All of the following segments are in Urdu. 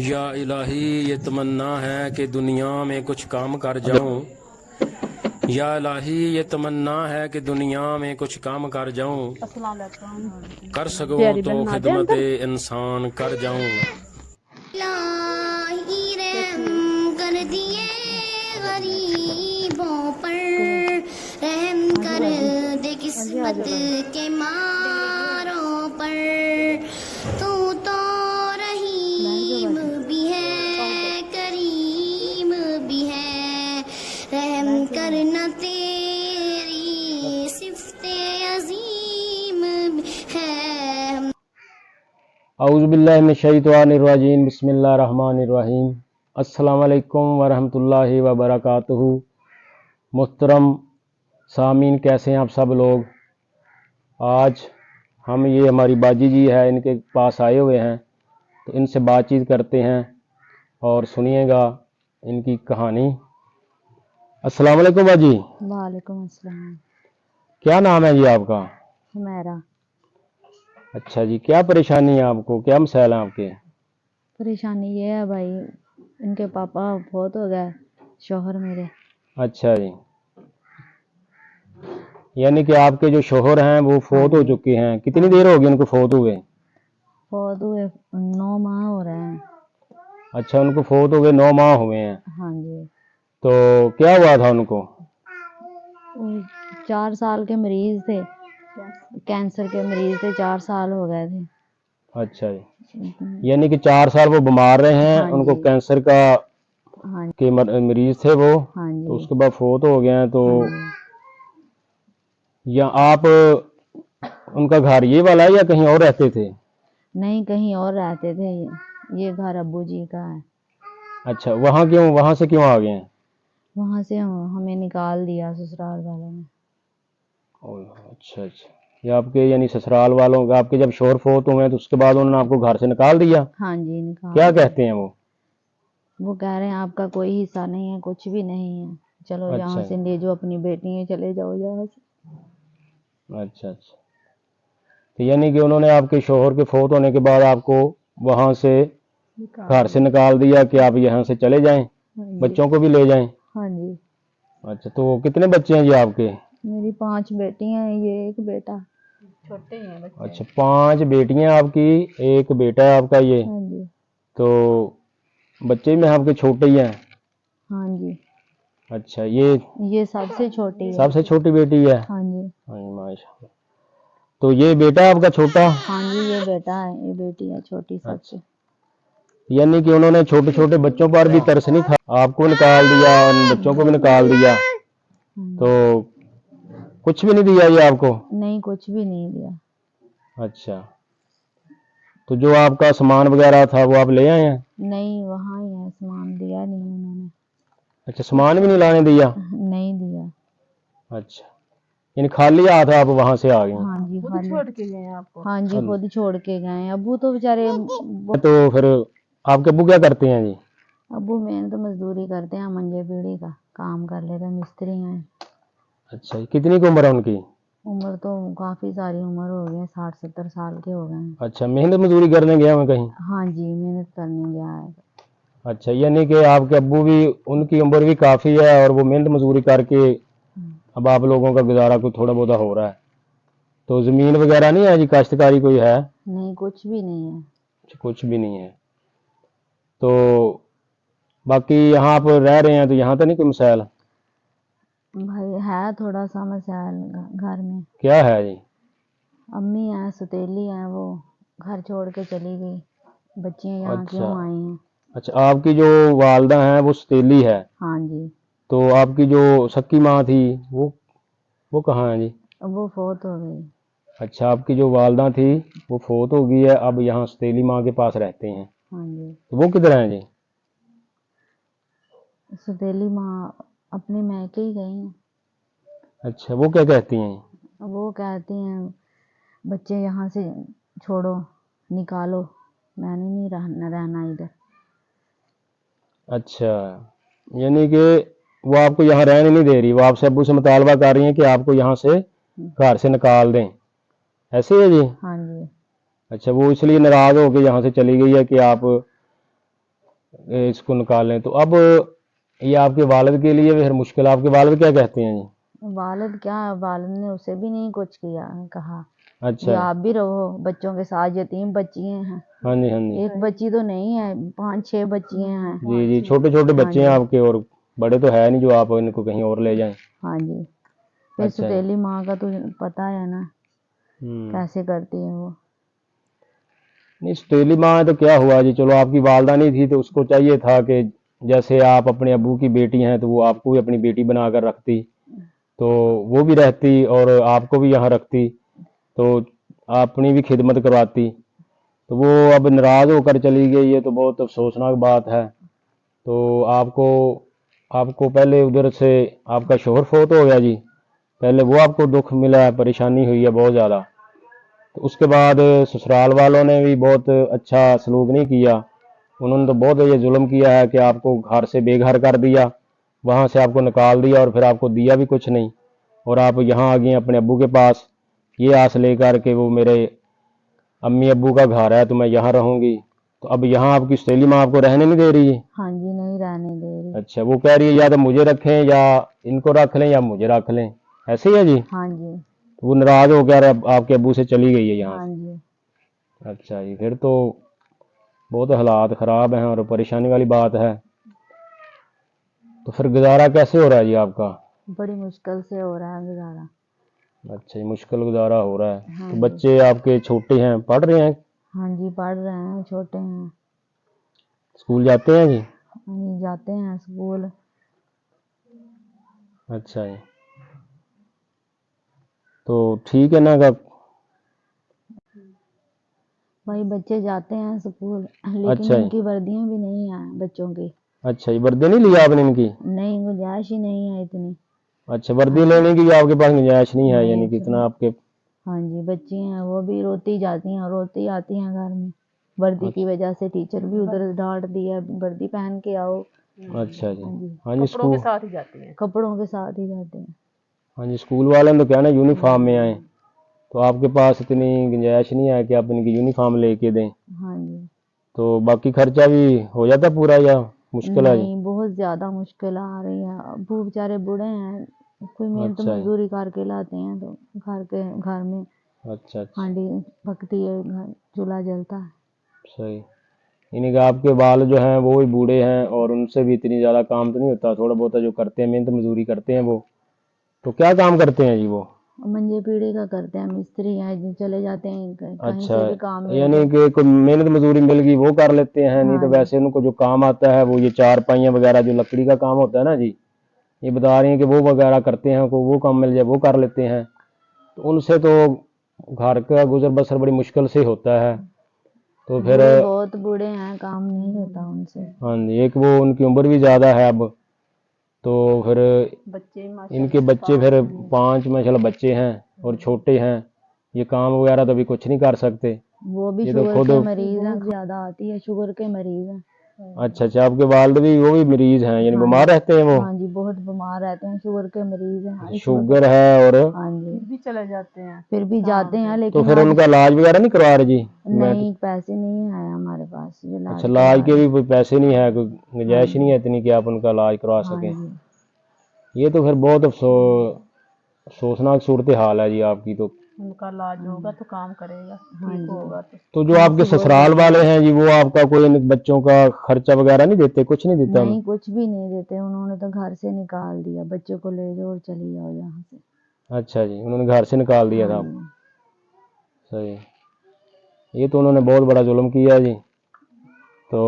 یا الہی یہ تمنا ہے کہ دنیا میں کچھ کام کر جاؤں، یا الہی یہ تمنا ہے کہ دنیا میں کچھ کام کر جاؤں، کر سکوں تو خدمت انسان کر جاؤں۔ الہی رحم کر دیے غریبوں پر، رحم کر دے قسمت کے ماروں پر، تو رحیم بھی ہے کریم بھی ہے، رحم کرنا تیری صفت عظیم بھی ہے۔ اعوذ باللہ من الشیطان الرجیم، بسم اللہ الرحمن الرحیم۔ السلام علیکم ورحمۃ اللہ وبرکاتہ۔ محترم سامعین، کیسے ہیں آپ سب لوگ؟ آج ہم یہ ہماری باجی جی ہے، ان کے پاس آئے ہوئے ہیں، تو ان سے بات چیت کرتے ہیں اور سنیے گا ان کی کہانی۔ السلام علیکم باجی۔ وعلیکم السلام۔ کیا نام ہے جی آپ کا؟ ہمیرا۔ اچھا جی، کیا پریشانی ہے آپ کو؟ کیا مسائل ہیں آپ کے؟ پریشانی یہ ہے بھائی، ان کے پاپا بہت ہو گئے، شوہر میرے۔ اچھا جی، یعنی کہ آپ کے جو شوہر ہیں وہ فوت ہو چکے ہیں۔ کتنی دیر ہوگی ان کو فوت ہوئے؟ فوت ہوئے 9 ماہ ہو رہے ہیں۔ اچھا، ان کو فوت ہوئے 9 ماہ ہوئے ہیں۔ ہاں جی۔ تو کیا ہوا تھا ان کو؟ 4 سال کے مریض تھے، کینسر کے مریض تھے، 4 سال ہو گئے تھے۔ اچھا جی، یعنی کہ 4 سال وہ بیمار رہے ہیں، ان کو کینسر کا کے مریض تھے وہ، تو اس کے بعد فوت ہو گئے ہیں۔ تو یا آپ ان کا گھر یہ والا ہے یا کہیں اور رہتے تھے؟ نہیں، کہیں اور رہتے تھے، یہ گھر ابو جی کا ہے۔ اچھا، وہاں سے کیوں آ گئے ہیں؟ وہاں سے ہمیں نکال دیا سسرال والوں نے۔ اچھا اچھا، یہ آپ کے یعنی سسرال والوں کا، آپ کے جب شوہر فوت ہوئے تو اس کے بعد انہوں نے آپ کو گھر سے نکال دیا؟ ہاں جی، نکال۔ کیا کہتے ہیں وہ کہہ رہے ہیں آپ کا کوئی حصہ نہیں ہے، کچھ بھی نہیں ہے، چلو یہاں سے لے جو اپنی بیٹی ہیں، چلے جاؤ یہاں سے۔ اچھا اچھا، تو یعنی کہ انہوں نے آپ کے شوہر کے فوت ہونے کے بعد آپ کو وہاں سے گھر سے نکال دیا کہ آپ یہاں سے چلے جائیں، بچوں کو بھی لے جائیں؟ ہاں جی۔ اچھا، تو کتنے بچے ہیں جی آپ کے؟ میری 5 بیٹی ہیں، یہ ایک بیٹا۔ چھوٹے ہیں بچے۔ اچھا، 5 بیٹیاں آپ کی، ایک بیٹا ہے آپ کا یہ؟ ہاں جی۔ تو بچے میں آپ کے چھوٹے ہی ہیں؟ ہاں جی۔ اچھا، یہ سب سے چھوٹی ہے۔ سب سے چھوٹی بیٹی ہے؟ ہاں جی۔ ہاں جی، ماشاء اللہ۔ تو یہ بیٹا آپ کا چھوٹا؟ ہاں جی، یہ بیٹا ہے، یہ بیٹی ہے چھوٹی سب سے۔ یعنی کہ انہوں نے چھوٹے چھوٹے بچوں پر بھی ترس نہیں کھایا، آپ کو نکال دیا، ان بچوں کو بھی نکال دیا، تو کچھ بھی نہیں دیا یہ آپ کو؟ نہیں، کچھ بھی نہیں دیا۔ اچھا، تو جو آپ کا سامان وغیرہ تھا وہ آپ لے آئے ہیں؟ نہیں، وہاں ہی ہے، سامان دیا نہیں انہوں نے۔ اچھا، سامان بھی نہیں لانے دیا؟ نہیں دیا۔ اچھا، یعنی خالی ہاتھ آپ وہاں سے آ گئے؟ ہاں جی، خود چھوڑ کے گئے ہیں آپ کو؟ ہاں جی، خود چھوڑ کے گئے ہیں۔ ابو تو بیچارے، تو پھر آپ کے ابو کیا کرتے ہیں جی؟ ابو محنت مزدوری کرتے ہیں، منجے بیڑی کا کام کر لیتے ہیں، مستری ہیں۔ اچھا، کتنی کی عمر ہے ان کی؟ عمر تو کافی ساری عمر ہو گئی ہے، 60-70 سال کے ہو گئے ہیں۔ اچھا، محنت مزدوری کرنے گیا ہوں کہیں؟ ہاں جی، محنت کرنے گیا ہے۔ اچھا، یعنی کہ آپ کے ابو بھی، ان کی عمر بھی کافی ہے اور وہ محنت مزدوری کر کے اب آپ لوگوں کا گزارا کوئی تھوڑا بہت ہو رہا ہے۔ تو زمین وغیرہ نہیں ہے جی؟ کاشتکاری کوئی ہے؟ نہیں، کچھ بھی نہیں ہے۔ کچھ بھی نہیں ہے۔ تو باقی یہاں آپ رہ رہے ہیں تو یہاں تو نہیں کوئی مسائل؟ بھائی ہے تھوڑا سا مسائل گھر میں۔ کیا ہے جی؟ امی ہیں، ستیلی ہیں، وہ گھر چھوڑ کے چلی گئی، بچیاں یہاں کیوں آئی ہیں۔ اچھا، آپ کی جو والدہ ہیں وہ ستیلی ہے؟ ہاں جی۔ تو آپ کی جو سکی ماں تھی وہ کہاں ہے جی؟ وہ فوت ہو گئی۔ اچھا، آپ کی جو والدہ تھی وہ فوت ہو گئی ہے، اب یہاں ستیلی ماں کے پاس رہتے ہیں؟ ہاں جی۔ وہ کدھر ہیں جی؟ ستیلی ماں اپنے میکے ہی گئی ہیں۔ اچھا، وہ کیا کہتی ہیں؟ وہ کہتی ہیں بچے یہاں سے چھوڑو، نکالو، میں نے نہیں رہنا ادھر۔ اچھا، یعنی کہ وہ آپ کو یہاں رہنے نہیں دے رہی، وہ آپ سے ابو سے مطالبہ کر رہی ہیں کہ آپ کو یہاں سے گھر سے نکال دیں، ایسے ہے جی؟ ہاں جی۔ اچھا، وہ اس لیے ناراض ہو کے یہاں سے چلی گئی ہے کہ آپ اس کو نکالیں. تو اب یہ آپ کے والد کے لیے پھر مشکل. آپ کے والد کیا کہتے ہیں جی؟ والد کیا، والد نے اسے بھی نہیں کچھ کیا، کہا کہ اچھا آپ بھی رہو بچوں کے ساتھ، یتیم بچیاں ہیں، ہاں جی ہاں جی ایک بچی تو نہیں ہے، 5-6 بچیاں ہیں. جی جی چھوٹے چھوٹے بچے ہیں آپ کے، اور بڑے تو ہے نہیں جو آپ ان کو کہیں اور لے جائیں. ہاں جی. پھر اچھا جی. سوتیلی ماں کا تو پتہ ہے نا کیسے کرتی ہے وہ. نہیں سوتیلی ماں ہے تو کیا ہوا جی، چلو آپ کی والدہ نہیں تھی تو اس کو چاہیے تھا کہ جیسے آپ اپنے ابو کی بیٹی ہیں تو وہ آپ کو بھی اپنی بیٹی بنا کر رکھتی، تو وہ بھی رہتی اور آپ کو بھی یہاں رکھتی، تو اپنی بھی خدمت کرواتی. تو وہ اب ناراض ہو کر چلی گئی ہے، تو بہت افسوسناک بات ہے. تو آپ کو پہلے ادھر سے آپ کا شوہر فوت ہو گیا جی، پہلے وہ آپ کو دکھ ملا ہے، پریشانی ہوئی ہے بہت زیادہ. تو اس کے بعد سسرال والوں نے بھی بہت اچھا سلوک نہیں کیا، انہوں نے تو بہت یہ ظلم کیا ہے کہ آپ کو گھر سے بے گھر کر دیا، وہاں سے آپ کو نکال دیا اور پھر آپ کو دیا بھی کچھ نہیں، اور آپ یہاں آ گئے اپنے ابو کے پاس یہ آس لے کر کہ وہ میرے امی ابو کا گھر ہے تو میں یہاں رہوں گی. تو اب یہاں آپ کی سوتیلی ماں آپ کو رہنے نہیں دے رہی ہے. ہاں جی نہیں رہنے دے رہی. اچھا وہ کہہ رہی ہے یا تو مجھے رکھیں یا ان کو رکھ لیں یا مجھے رکھ لیں، ایسے ہی ہے جی؟ ہاں جی. وہ ناراض ہو کر آپ کے ابو سے چلی گئی ہے یہاں ہاں سے. جی. اچھا جی پھر تو بہت حالات خراب ہیں اور پریشانی والی بات ہے. تو پھر گزارا کیسے ہو رہا ہے جی آپ کا؟ بڑی مشکل سے ہو رہا ہے گزارا. اچھا جی مشکل گزارا ہو رہا ہے. ہاں تو جی. بچے آپ کے چھوٹے ہیں، پڑھ رہے ہیں؟ ہاں جی پڑھ رہے ہیں، چھوٹے ہیں. اسکول جاتے ہیں جی؟ ہاں جی جاتے ہیں اسکول. اچھا جی تو ٹھیک ہے نا. بھائی بچے جاتے ہیں اسکول، لیکن اچھا ان جی کی وردیاں بھی نہیں ہیں بچوں کی. اچھا جی وردی نہیں لی آپ نے ان کی؟ نہیں گنجائش ہی نہیں ہے اتنی. اچھا وردی لینے کی آپ کے پاس گنجائش نہیں ہے، یعنی نہیں کہ اتنا آپ کے. ہاں جی بچی ہیں وہ بھی روتی جاتی ہیں، روتی آتی ہیں گھر میں. وردی کی وجہ سے ٹیچر بھی ادھر ڈانٹ دیا وردی پہن کے آؤ. اچھا جی ہاں جی ہاں جی کپڑوں کے ساتھ ہی جاتے ہیں، کپڑوں کے ساتھ ہی جاتے ہیں. ہاں جی اسکول والے نے تو کہنا یونیفارم میں آئیں، تو آپ کے پاس اتنی گنجائش نہیں ہے کہ آپ ان کی یونیفارم لے کے دیں. ہاں جی. تو باقی خرچہ بھی ہو جاتا پورا یا مشکل ہے جی؟ نہیں بہت زیادہ مشکل آ رہی ہے. ابو بیچارے بوڑھے ہیں، کوئی محنت اچھا جی مزدوری کر کے لاتے ہیں تو گھر میں اچھا اچھا ہانڈی پکتی ہے، چولہا جلتا ہے. صحیح. یعنی کہ آپ کے بال جو ہیں وہ بھی بوڑھے ہیں اور ان سے بھی اتنی زیادہ کام تو نہیں ہوتا، تھوڑا بہت جو کرتے ہیں محنت مزدوری کرتے ہیں وہ. تو کیا کام کرتے ہیں جی وہ؟ منجے پیڑھی کا کرتے ہیں، مستری ہیں، چلے جاتے ہیں کہیں اچھا سے بھی کام مل یعنی جائے. کہ کوئی محنت مزدوری مل گئی وہ کر لیتے ہیں، نہیں ہاں تو جی. ویسے ان کو جو کام آتا ہے وہ یہ چارپائیاں وغیرہ جو لکڑی کا کام ہوتا ہے نا جی، یہ بتا رہی ہیں کہ وہ وغیرہ کرتے ہیں، کو وہ کام مل جائے وہ کر لیتے ہیں. تو ان سے تو گھر کا گزر بسر بڑی مشکل سے ہوتا ہے. تو پھر بوڑھے بہت بوڑھے ہیں، کام نہیں ہوتا ان سے. ہاں جی ایک وہ ان کی عمر بھی زیادہ ہے اب، تو پھر ان کے بچے پھر 5 ماشاءاللہ بچے ہیں اور چھوٹے ہیں، یہ کام وغیرہ تو ابھی کچھ نہیں کر سکتے. وہ بھی یہ تو شوگر خود. کے مریض ہیں، زیادہ آتی ہے، شوگر کے مریض ہیں. اچھا اچھا آپ کے والد بھی وہ بھی مریض ہیں، یعنی ہاں بیمار جی. رہتے ہیں وہ؟ ہاں جی بہت بیمار رہتے ہیں، شوگر کے مریض ہیں اس وقت. شوگر ہے اور ہاں جی بھی چلے جاتے ہیں، پھر بھی جاتے ہیں تو لیکن پھر اب ان کا علاج وغیرہ نہیں کروا رہے جی؟ نہیں پیسے نہیں آئے ہمارے پاس جو اچھا علاج علاج کروا کے رہے. بھی کوئی پیسے نہیں ہے، کوئی ہاں گنجائش جی. نہیں ہے اتنی کہ آپ ان کا علاج کروا ہاں سکیں. جی. یہ تو پھر بہت افسوسناک صورتحال ہے جی آپ کی. تو ان کا علاج ہوگا تو کام کرے گا، ٹھیک ہوگا تو جو آپ کے سسرال والے ہیں جی وہ آپ کا کوئی بچوں کا خرچہ وغیرہ نہیں دیتے، کچھ نہیں دیتا؟ نہیں کچھ بھی نہیں دیتے، انہوں نے تو گھر سے نکال دیا، بچوں کو لے جاؤ اور چلی جاؤ یہاں سے. اچھا جی انہوں نے گھر سے نکال دیا ہاں تھا. جی. صحیح. یہ تو انہوں نے بہت بڑا ظلم کیا جی. تو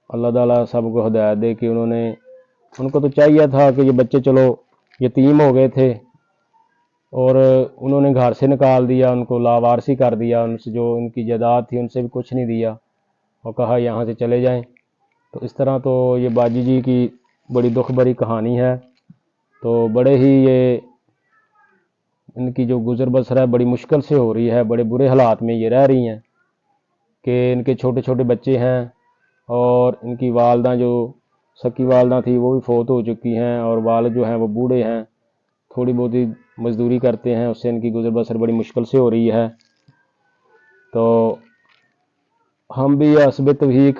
اللہ تعالیٰ سب کو ہدایت دے کہ ان کو تو چاہیے تھا کہ یہ بچے چلو یتیم ہو گئے تھے اور انہوں نے گھر سے نکال دیا، ان کو لاوارثی کر دیا، ان سے جو ان کی جائیداد تھی ان سے بھی کچھ نہیں دیا اور کہا یہاں سے چلے جائیں. تو اس طرح تو یہ باجی جی کی بڑی دکھ بھری کہانی ہے. تو بڑے ہی یہ ان کی جو گزر بسر ہے بڑی مشکل سے ہو رہی ہے، بڑے برے حالات میں یہ رہ رہی ہیں کہ ان کے چھوٹے چھوٹے بچے ہیں اور ان کی والدہ جو سکی والدہ تھی وہ بھی فوت ہو چکی ہیں اور والد جو ہیں وہ بوڑھے ہیں، تھوڑی بہت ہی مزدوری کرتے ہیں، اس سے ان کی گزر بسر بڑی مشکل سے ہو رہی ہے. تو ہم بھی حسب توفیق